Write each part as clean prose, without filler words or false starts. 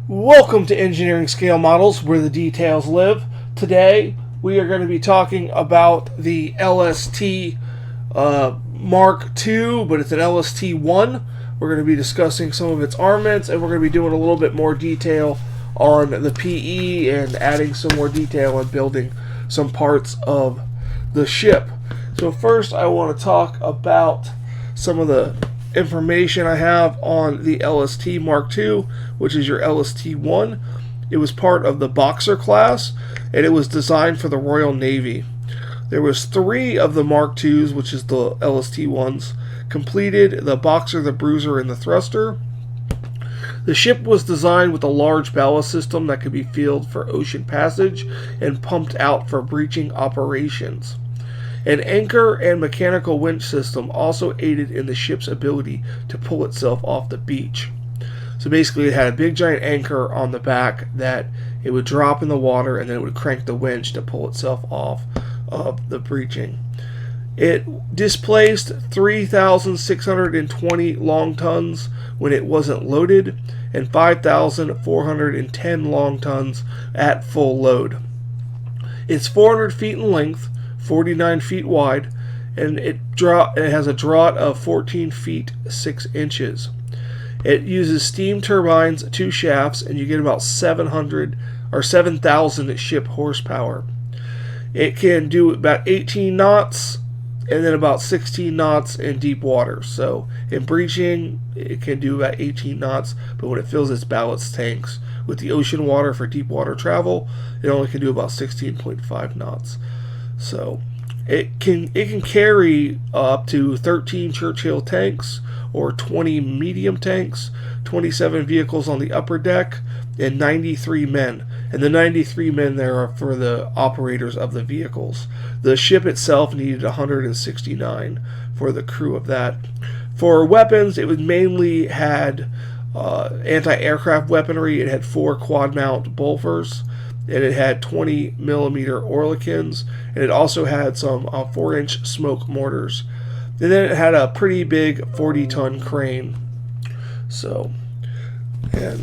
Welcome to Engineering Scale Models, where the details live. Today, we are going to be talking about the LST Mark II, but it's an LST-1. We're going to be discussing some of its armaments, and we're going to be doing a little bit more detail on the PE and adding some more detail and building some parts of the ship. So first, I want to talk about some of the information I have on the LST Mark II, which is your LST-1. It was part of the Boxer class, and it was designed for the Royal Navy. There was 3 of the Mark IIs, which is the LST-1s, completed: the Boxer, the Bruiser, and the Thruster. The ship was designed with a large ballast system that could be filled for ocean passage and pumped out for breaching operations. An anchor and mechanical winch system also aided in the ship's ability to pull itself off the beach. So basically, it had a big giant anchor on the back that it would drop in the water, and then it would crank the winch to pull itself off of the breaching. It displaced 3,620 long tons when it wasn't loaded, and 5,410 long tons at full load. It's 400 feet in length, 49 feet wide, and it has a draught of 14 feet 6 inches. It uses steam turbines, 2 shafts, and you get about 700 or 7,000 ship horsepower. It can do about 18 knots and then about 16 knots in deep water. So in breaching, it can do about 18 knots, but when it fills its ballast tanks with the ocean water for deep water travel, it only can do about 16.5 knots. So it can carry up to 13 Churchill tanks or 20 medium tanks, 27 vehicles on the upper deck, and 93 men. And the 93 men there are for the operators of the vehicles. The ship itself needed 169 for the crew of that. For weapons, it mainly had anti-aircraft weaponry. It had 4 quad-mount Bulfers, and it had 20 millimeter Oerlikons, and it also had some 4-inch smoke mortars. And then it had a pretty big 40-ton crane. So, and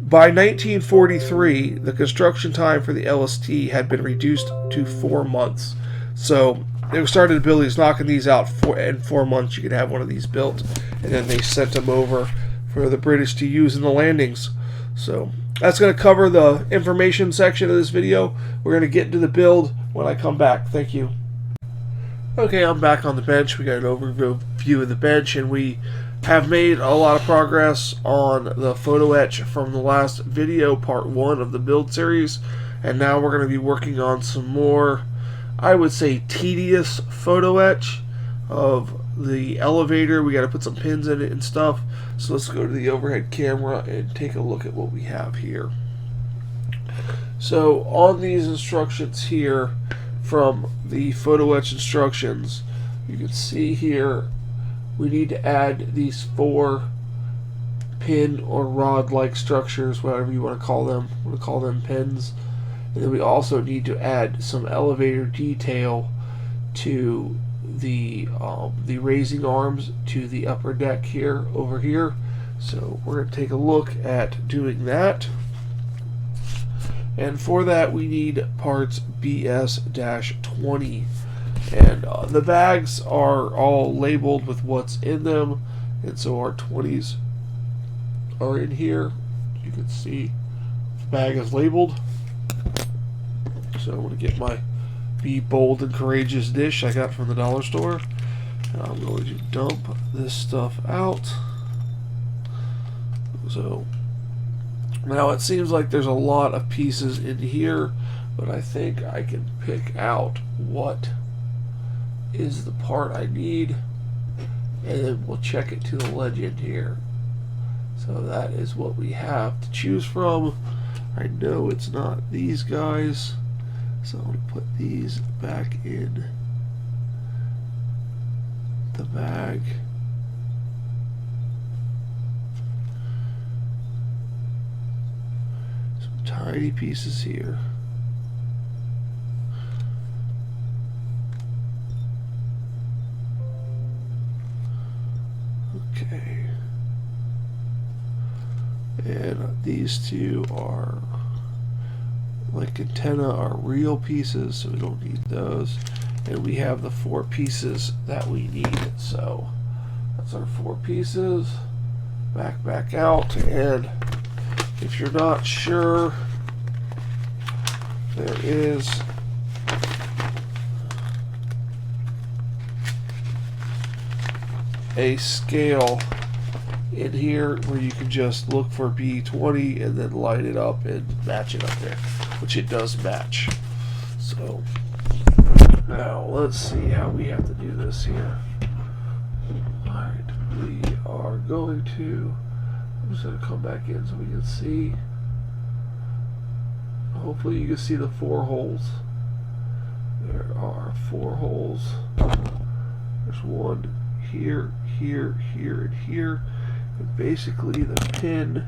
by 1943, the construction time for the LST had been reduced to 4 months. So they started building these, knocking these out in 4 months. You could have one of these built, and then they sent them over for the British to use in the landings. So that's going to cover the information section of this video. We're going to get into the build when I come back. Thank you. Okay, I'm back on the bench. We got an overview of the bench, and we have made a lot of progress on the photo-etch from the last video, part 1 of the build series. And now we're going to be working on some more, I would say, tedious photo-etch of the elevator. We got to put some pins in it and stuff. So let's go to the overhead camera and take a look at what we have here. So on these instructions here from the photo-etch instructions, you can see here we need to add these 4 pin or rod-like structures, whatever you want to call them. I'm going to call them pins. And then we also need to add some elevator detail to the raising arms to the upper deck here, over here. So we're going to take a look at doing that. And for that, we need parts BS-20. And the bags are all labeled with what's in them. And so our 20s are in here. You can see the bag is labeled. So I'm going to get my Be Bold and Courageous dish I got from the dollar store. And I'm going to dump this stuff out. So now it seems like there's a lot of pieces in here, but I think I can pick out what is the part I need, and then we'll check it to the legend here. So that is what we have to choose from. I know it's not these guys, so I'm going to put these back in the bag. Tiny pieces here. Okay. And these two are like antenna, are real pieces, so we don't need those. And we have the 4 pieces that we need. So that's our 4 pieces. Back out. And if you're not sure, there is a scale in here where you can just look for B20 and then line it up and match it up there, which it does match. So now let's see how we have to do this here. Alright, we are going to, I'm just going to come back in so we can see. Hopefully you can see the 4 holes. There are 4 holes. There's one here, here, here, and here. And basically the pin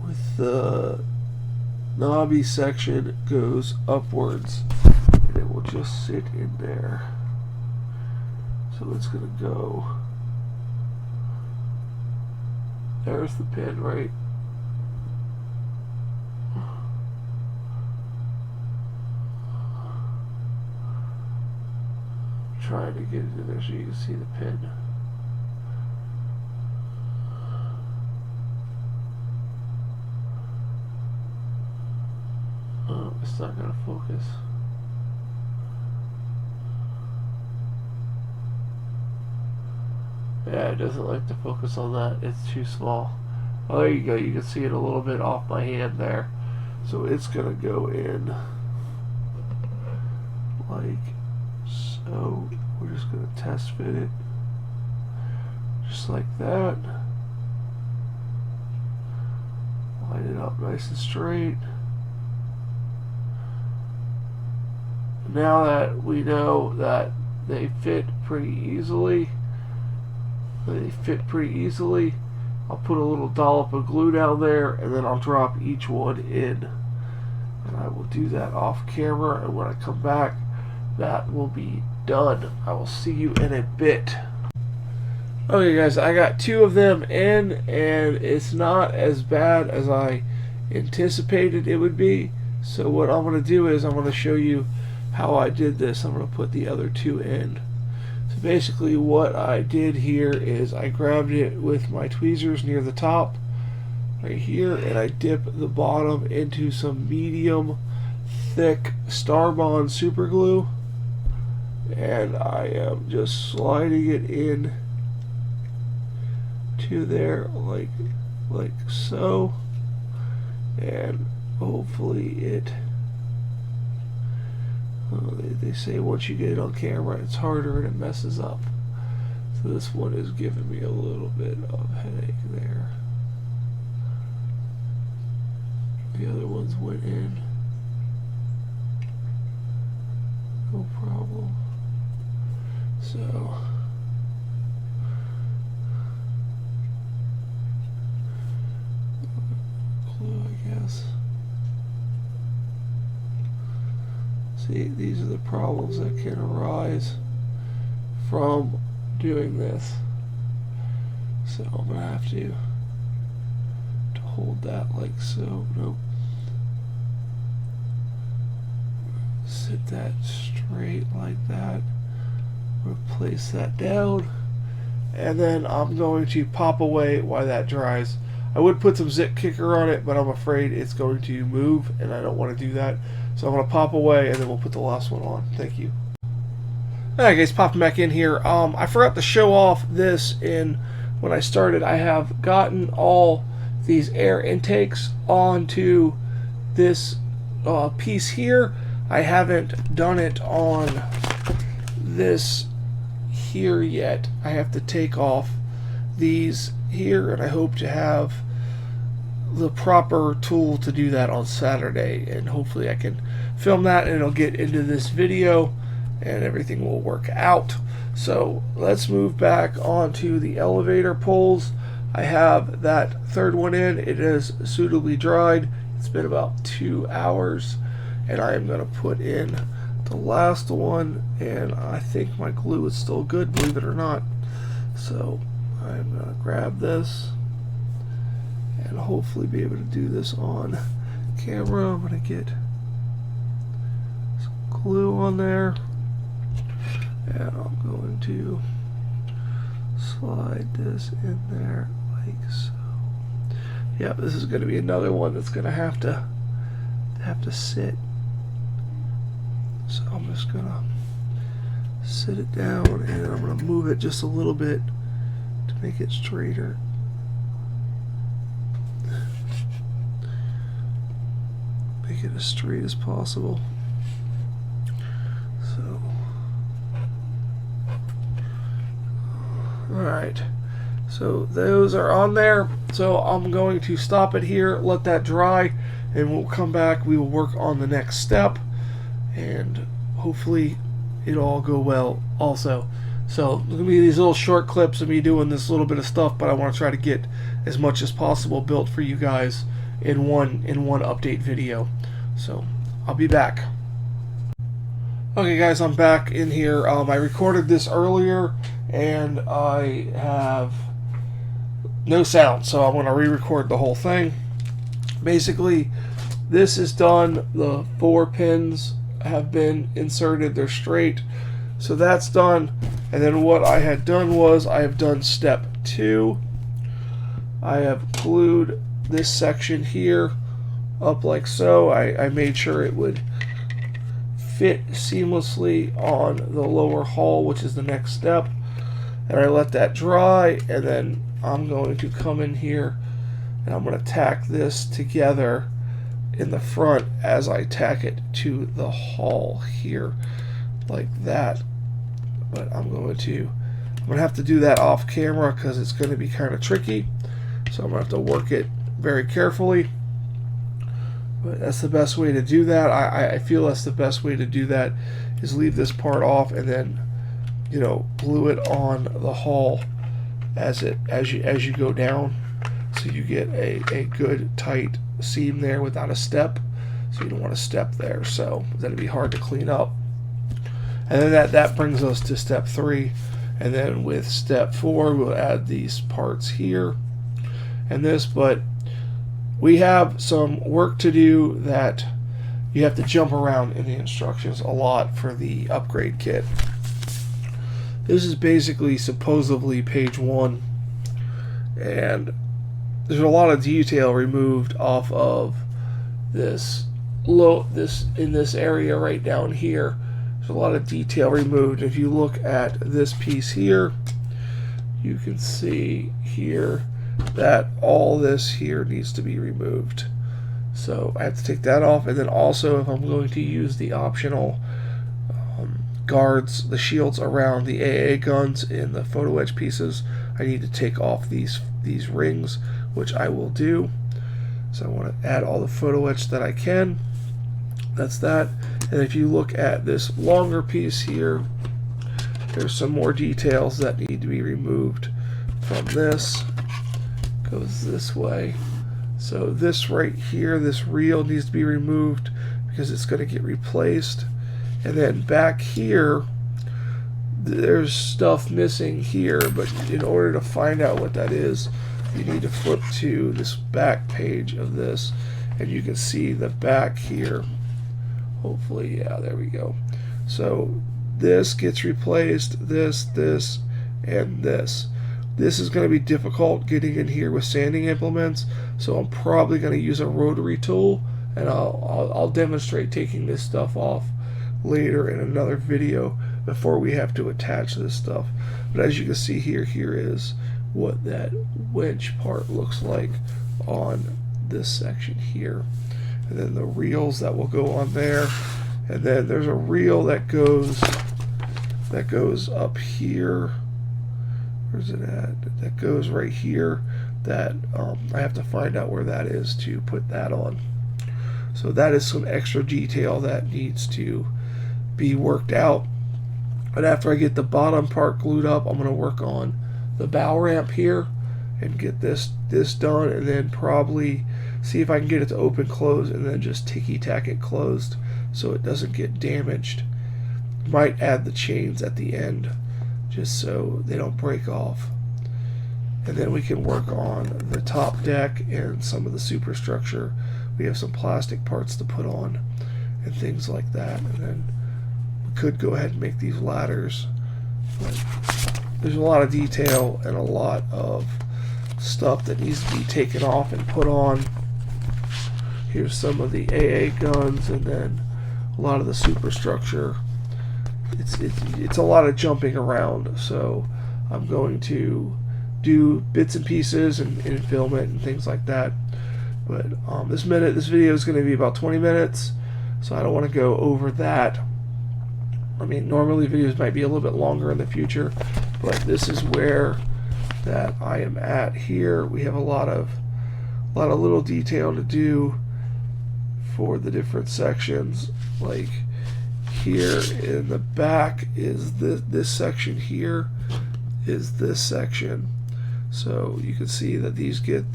with the knobby section goes upwards, and it will just sit in there. So it's going to go, there's the pin, right? Trying to get it in there so you can see the pin. Oh, it's not going to focus. Yeah, it doesn't like to focus on that. It's too small. Oh, there you go. You can see it a little bit off my hand there. So it's going to go in like so. We're just going to test fit it just like that. Line it up nice and straight. Now that we know that they fit pretty easily, I'll put a little dollop of glue down there, and then I'll drop each one in. And I will do that off camera, and when I come back, that will be done. I will see you in a bit. Okay guys, I got 2 of them in, and it's not as bad as I anticipated it would be. So what I'm going to do is I'm going to show you how I did this. I'm going to put the other 2 in. So basically what I did here is I grabbed it with my tweezers near the top right here, and I dip the bottom into some medium thick Starbond super glue, and I am just sliding it in to there like so, and hopefully it they say once you get it on camera it's harder and it messes up. So this one is giving me a little bit of headache there. The other ones went in, no problem. So glue, I guess. See, these are the problems that can arise from doing this. So I'm gonna have to hold that like so. Nope. Sit that straight like that. Place that down, and then I'm going to pop away while that dries. I would put some zip kicker on it, but I'm afraid it's going to move, and I don't want to do that. So I'm going to pop away, and then we'll put the last one on. Thank you. Alright guys, popping back in here. I forgot to show off this when I started. I have gotten all these air intakes onto this piece here. I haven't done it on this here yet. I have to take off these here, and I hope to have the proper tool to do that on Saturday, and hopefully I can film that and it'll get into this video and everything will work out. So let's move back onto the elevator poles. I have that third one in. It is suitably dried. It's been about 2 hours, and I am going to put in the last one, and I think my glue is still good, believe it or not. So I'm going to grab this and hopefully be able to do this on camera. I'm going to get some glue on there, and I'm going to slide this in there like so. Yeah, this is going to be another one that's going to have to sit. So I'm just going to sit it down, and I'm going to move it just a little bit to make it straighter. Make it as straight as possible. So, alright, so those are on there. So I'm going to stop it here, let that dry, and we'll come back. We will work on the next step, and hopefully it'll all go well also. So there's going to be these little short clips of me doing this little bit of stuff, but I want to try to get as much as possible built for you guys in one update video. So I'll be back. Okay guys, I'm back in here. I recorded this earlier and I have no sound, so I'm going to re-record the whole thing. Basically, this is done. The 4 pins have been inserted. They're straight. So that's done. And then what I had done was I have done step 2. I have glued this section here up like so. I made sure it would fit seamlessly on the lower hull, which is the next step. And I let that dry, and then I'm going to come in here and I'm going to tack this together in the front as I tack it to the hull here like that. But I'm going to have to do that off camera because it's going to be kind of tricky, so I'm going to have to work it very carefully. But that's the best way to do that. I feel that's the best way to do that, is leave this part off and then, you know, glue it on the hull as you go down, so you get a good tight seam there without a step. So you don't want a step there, so that'd be hard to clean up. And then that brings us to step 3, and then with step 4 we'll add these parts here and this. But we have some work to do that you have to jump around in the instructions a lot for the upgrade kit. This is basically supposedly page 1, and there's a lot of detail removed off of this in this area right down here. There's a lot of detail removed. If you look at this piece here, you can see here that all this here needs to be removed. So I have to take that off, and then also if I'm going to use the optional guards, the shields around the AA guns in the photo etch pieces, I need to take off these rings, which I will do. So I want to add all the photo etch that I can. That's that. And if you look at this longer piece here, there's some more details that need to be removed from this. Goes this way. So this right here, this reel needs to be removed because it's going to get replaced. And then back here, there's stuff missing here, but in order to find out what that is, you need to flip to this back page of this, and you can see the back here. Hopefully, yeah, there we go. So this gets replaced, this, and this. This is going to be difficult getting in here with sanding implements, so I'm probably going to use a rotary tool, and I'll demonstrate taking this stuff off later in another video before we have to attach this stuff. But as you can see here is what that winch part looks like on this section here. And then the reels that will go on there, and then there's a reel that goes up here. Where's it at? That goes right here. That I have to find out where that is to put that on. So that is some extra detail that needs to be worked out. But after I get the bottom part glued up, I'm going to work on the bow ramp here and get this done, and then probably see if I can get it to open close, and then just ticky tack it closed so it doesn't get damaged. Might add the chains at the end just so they don't break off. and then we can work on the top deck and some of the superstructure. We have some plastic parts to put on and things like that, and then we could go ahead and make these ladders. But there's a lot of detail and a lot of stuff that needs to be taken off and put on. Here's some of the AA guns, and then a lot of the superstructure. It's a lot of jumping around, so I'm going to do bits and pieces and film it and things like that. But this video is going to be about 20 minutes, so I don't want to go over that. I mean, normally videos might be a little bit longer in the future, but this is where that I am at here. We have a lot of little detail to do for the different sections. Like here in the back is this section here is this section. So you can see that these get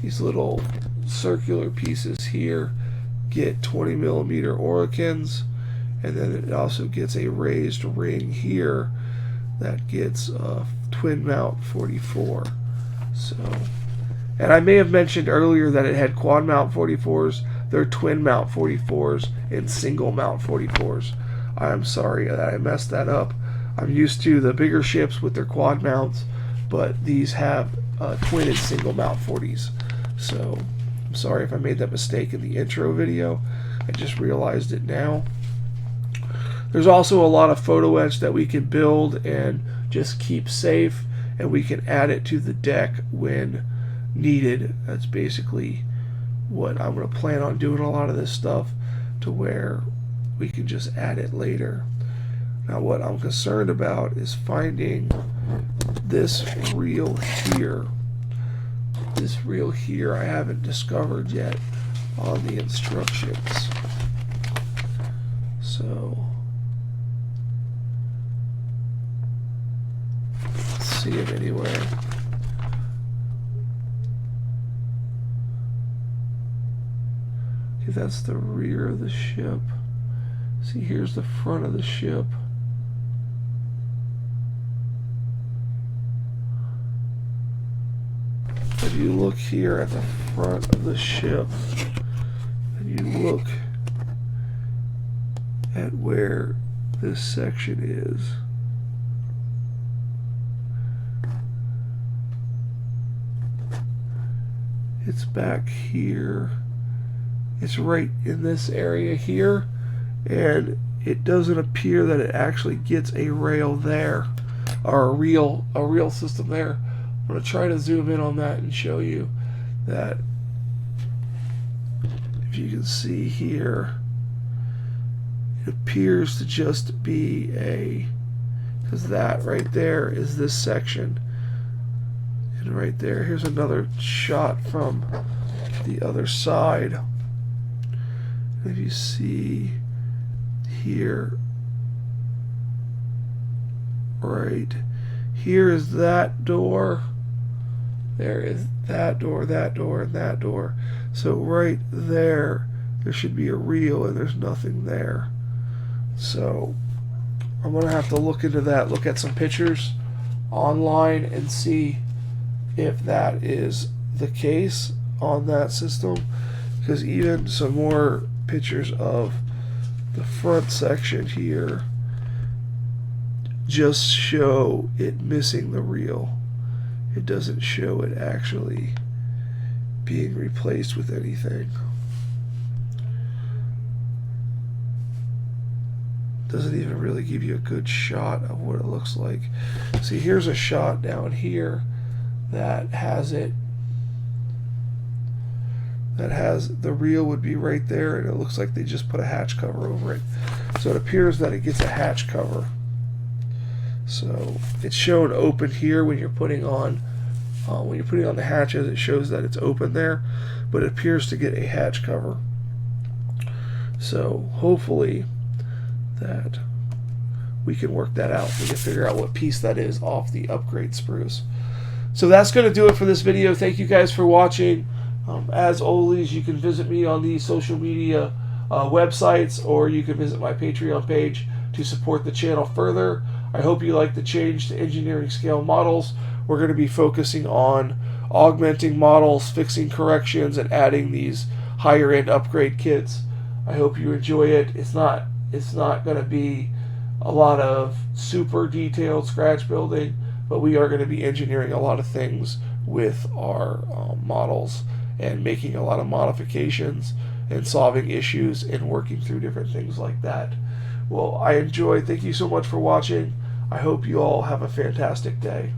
these little circular pieces here get 20 millimeter oricans, and then it also gets a raised ring here that gets twin mount 44. So, and I may have mentioned earlier that it had quad mount 44s. They're twin mount 44s and single mount 44s. I'm sorry that I messed that up. I'm used to the bigger ships with their quad mounts, but these have twin and single mount 40s. So I'm sorry if I made that mistake in the intro video. I just realized it now. There's also a lot of photo etch that we can build and just keep safe, and we can add it to the deck when needed. That's basically what I'm going to plan on doing, a lot of this stuff to where we can just add it later. Now what I'm concerned about is finding this reel here. This reel here I haven't discovered yet on the instructions. So let's see it anywhere. Okay, that's the rear of the ship. See, here's the front of the ship. If you look here at the front of the ship, and you look at where this section is, it's back here. It's right in this area here, and it doesn't appear that it actually gets a rail there, or a reel system there. I'm going to try to zoom in on that and show you that. If you can see here, it appears to just be because that right there is this section, and right there, here's another shot from the other side. If you see here, right here is that door. There is that door, and that door. So right there should be a reel, and there's nothing there. So I'm going to have to look into that, look at some pictures online and see if that is the case on that system. Because even some more pictures of the front section here just show it missing the reel. It doesn't show it actually being replaced with anything. Doesn't even really give you a good shot of what it looks like. See, here's a shot down here that has it. That has the reel would be right there, and it looks like they just put a hatch cover over it. So it appears that it gets a hatch cover. So it's shown open here when you're putting on the hatches. It shows that it's open there, but it appears to get a hatch cover. So hopefully that we can work that out. We can figure out what piece that is off the upgrade sprues. So that's going to do it for this video. Thank you guys for watching. As always, you can visit me on the social media websites, or you can visit my Patreon page to support the channel further. I hope you like the change to engineering scale models. we're going to be focusing on augmenting models, fixing corrections, and adding these higher end upgrade kits. I hope you enjoy it. It's not going to be a lot of super detailed scratch building, but we are going to be engineering a lot of things with our models and making a lot of modifications and solving issues and working through different things like that. Well, I enjoy. Thank you so much for watching. I hope you all have a fantastic day.